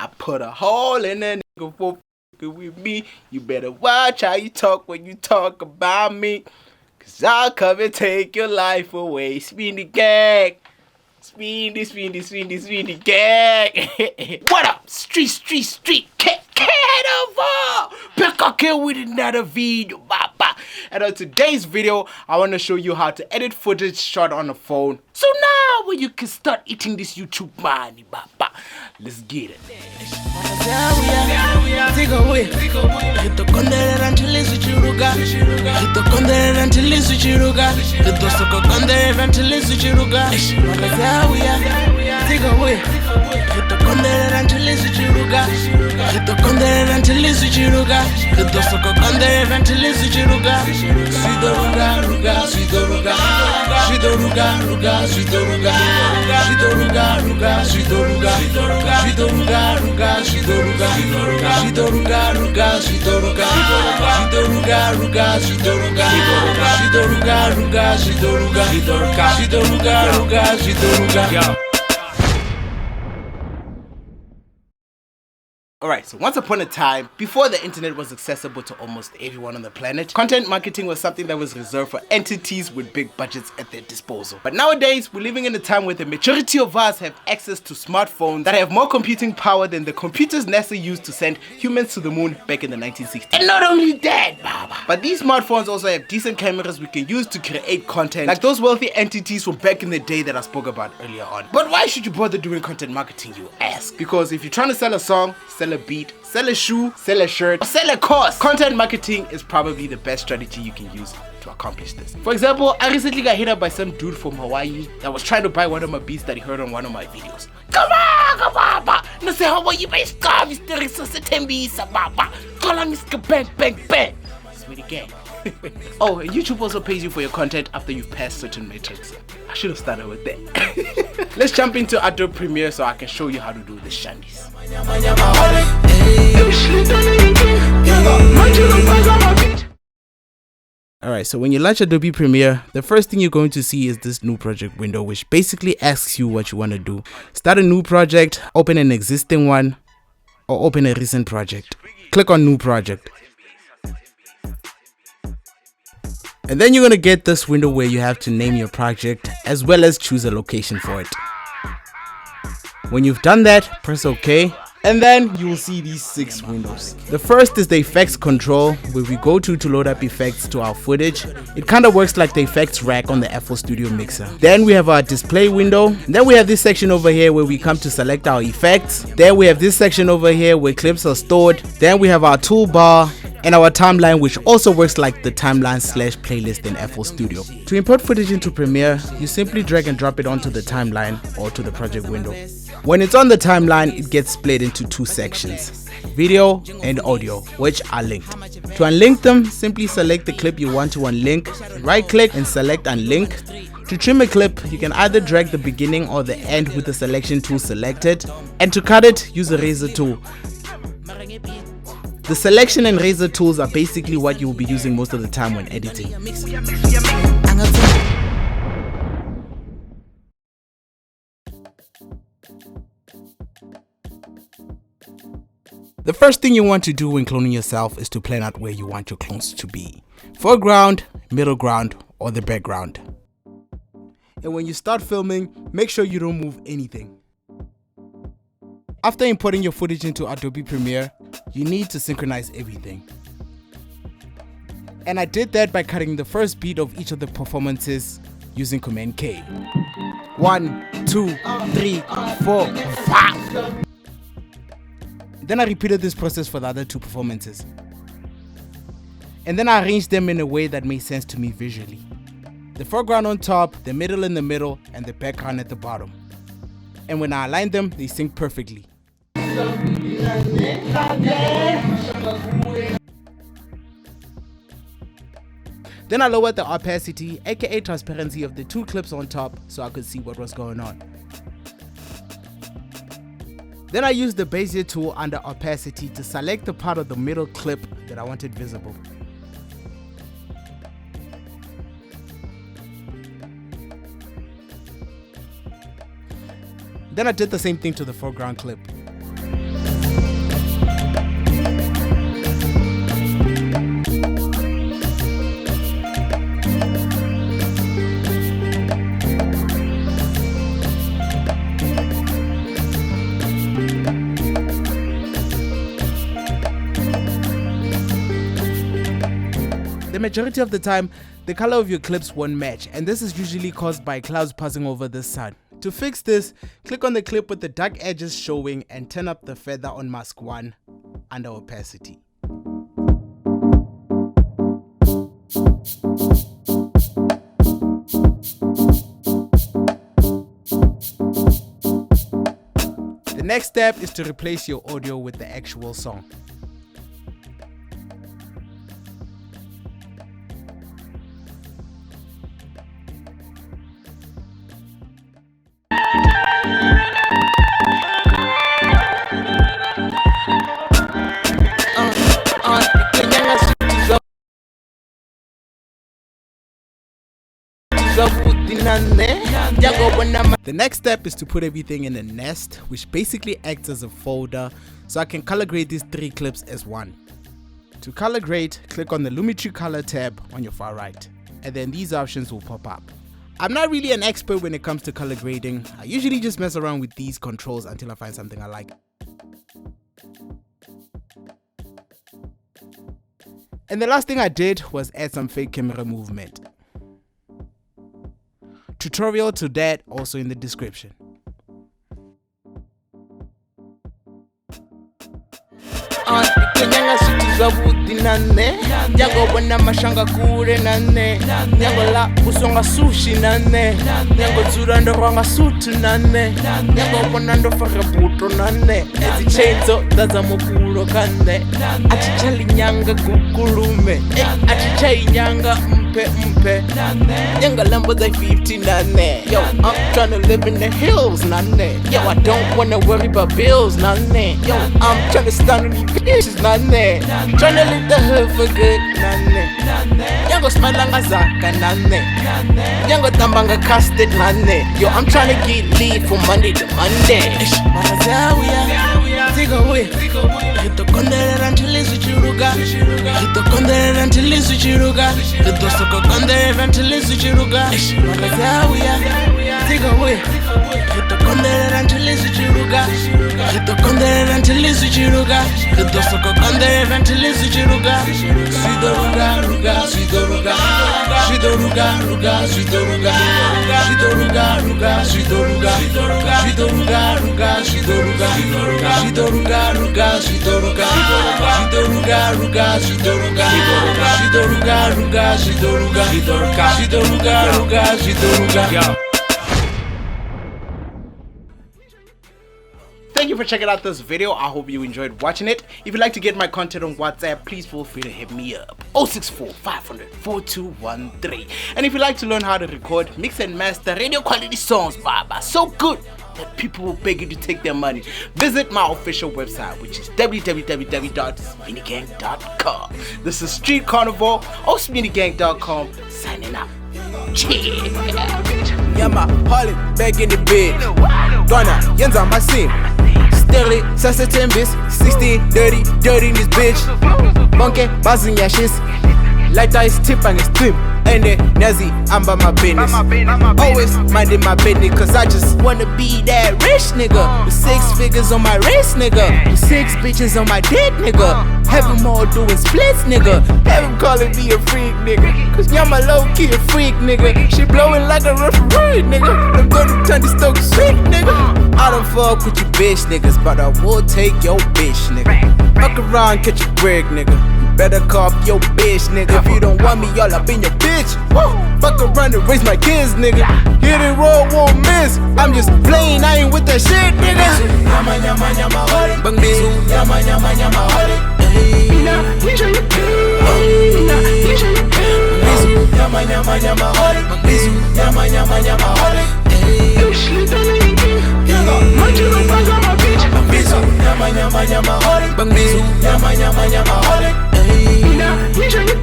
I put a hole in a nigga for f***ing with me. You better watch how you talk when you talk about me. Cause I'll come and take your life away. Sbindigang. Sbindigang. What up? Street. Head over. Back here with another video. And on today's video, I want to show you how to edit footage shot on a phone. So now when you can start eating this YouTube money. Let's get it. Alright, so once upon a time, before the internet was accessible to almost everyone on the planet, content marketing was something that was reserved for entities with big budgets at their disposal. But nowadays, we're living in a time where the majority of us have access to smartphones that have more computing power than the computers NASA used to send humans to the moon back in the 1960s. And not only that, but these smartphones also have decent cameras we can use to create content, like those wealthy entities from back in the day that I spoke about earlier on. But why should you bother doing content marketing, you ask? Because if you're trying to sell a song, sell a beat, sell a shoe, sell a shirt, or sell a course, content marketing is probably the best strategy you can use to accomplish this. For example, I recently got hit up by some dude from Hawaii that was trying to buy one of my beats that he heard on one of my videos. Come on, no say how you may starve, Mr. Resuscitembi, bang. Sbindigang. Oh, and YouTube also pays you for your content after you've passed certain metrics. I should have started with that. Let's jump into Adobe Premiere so I can show you how to do the shandies. Alright, so when you launch Adobe Premiere, the first thing you're going to see is this new project window, which basically asks you what you want to do. Start a new project, open an existing one, or open a recent project. Click on new project. And then you're going to get this window where you have to name your project as well as choose a location for it. When you've done that, press OK. And then you will see these 6 windows. The first is the effects control, where we go to load up effects to our footage. It kind of works like the effects rack on the FL Studio mixer. Then we have our display window. Then we have this section over here where we come to select our effects. Then we have this section over here where clips are stored. Then we have our toolbar and our timeline, which also works like the timeline/playlist in FL Studio. To import footage into Premiere, you simply drag and drop it onto the timeline or to the project window. When it's on the timeline, it gets split into 2 sections, video and audio, which are linked. To unlink them, simply select the clip you want to unlink, right click and select unlink. To trim a clip, you can either drag the beginning or the end with the selection tool selected, and to cut it, use a razor tool. The selection and razor tools are basically what you will be using most of the time when editing. The first thing you want to do when cloning yourself is to plan out where you want your clones to be. Foreground, middle ground, or the background. And when you start filming, make sure you don't move anything. After importing your footage into Adobe Premiere, you need to synchronize everything. And I did that by cutting the first beat of each of the performances using Command K. 1, 2, 3, 4, 5. Then I repeated this process for the other 2 performances. And then I arranged them in a way that made sense to me visually. The foreground on top, the middle in the middle, and the background at the bottom. And when I aligned them, they sync perfectly. Then I lowered the opacity, aka transparency, of the 2 clips on top so I could see what was going on. Then I used the Bezier tool under opacity to select the part of the middle clip that I wanted visible. Then I did the same thing to the foreground clip. majority of the time, the color of your clips won't match, and this is usually caused by clouds passing over the sun. To fix this, click on the clip with the dark edges showing and turn up the feather on mask 1 under opacity. The next step is to replace your audio with the actual song. The next step is to put everything in a nest, which basically acts as a folder, so I can color grade these 3 clips as one. To color grade, click on the Lumetri color tab on your far right, and then these options will pop up. I'm not really an expert when it comes to color grading. I usually just mess around with these controls until I find something I like. And the last thing I did was add some fake camera movement. Tutorial to that also in the description. Nyangobona mashanga kure nane nyangola kusonga sushi nane nyangotsura ndorwanga sutu nane nyangobona ndofaka buto nane ezichenzo dzazamukulo kande atichali nyanga kukulume atichai nyanga mpe nyanga lambo za 50 nane. Yo, I'm tryna live in the hills nane. Yo, I don't wanna worry about bills nane. Yo, I'm tryna stand on these bitches nane. Tryna live the hood for good nane. Nyango smalanga zaka nane. Nyango tambanga casted nane. Yo, I'm tryna get lead from Monday to Monday. Marazawiya, take away. Hito kondere until it's chiruga. Hito kondere until it's chiruga. Hito soko kondere until it's chiruga. Marazawiya, take away. Hito kondere until it's chiruga. Hito kondere until it's chiruga. Hito soko kondere until it's chiruga. Swidoruga, ruga, swidoruga. Swidoruga, ruga, swidoruga. Swidoruga, ruga, swidoruga. Swidoruga, ruga, swidoruga. Swidoruga, ruga, swidoruga. Swidoruga, ruga, swidoruga. Swidoruga, ruga, swidoruga. Swidoruga, ruga, swidoruga. Thank you for checking out this video. I hope you enjoyed watching it. If you'd like to get my content on WhatsApp, please feel free to hit me up. 064-500-4213. And if you'd like to learn how to record, mix and master radio quality songs, baba, so good that people will beg you to take their money, visit my official website, which is www.sbindigang.com. This is Street Carnival or Sbindigang.com signing out. Cheers. Yeah, my Harley back in the bed. Donna, Yenza, my scene. Sterling, Sasa Tembis, 16, dirty in this bitch. Monkey, buzzing your shit. Light eyes, tip and it's tip. And then Nazi, I'm by my business. Always minding my business, cause I just wanna be that rich nigga. With 6 figures on my wrist, nigga. With 6 bitches on my dick, nigga. Have them all doing splits, nigga. Have them calling me a freak, nigga. Cause y'all my low key a freak, nigga. She blowing like a referee, nigga. I'm gonna turn this stoke sweet, nigga. I don't fuck with you bitch niggas, but I will take your bitch, nigga. Fuck around, catch a break, nigga. Better call your bitch, nigga. If you don't want me, y'all up in your bitch. Woo! Fuck around and raise my kids, nigga. Hit it roll, won't miss. I'm just playing, I ain't with that shit, nigga. Yama, yama, yama, hurry. Bang bizu. Yama, yama, yama, hurry. Ina, nisha you Ina, nisha you bizu. Yama, yama, yama, hurry. Bang bizu. Yama, yama, yama, hurry. Bang bizu. Yama, yama, yama, hurry. Bang bizu. Yama, yama, yama, hurry. Ina, nisha you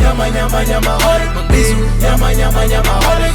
Yama, yama, yama, hurry. Bang bizu. Yama, yama, yama, hurry.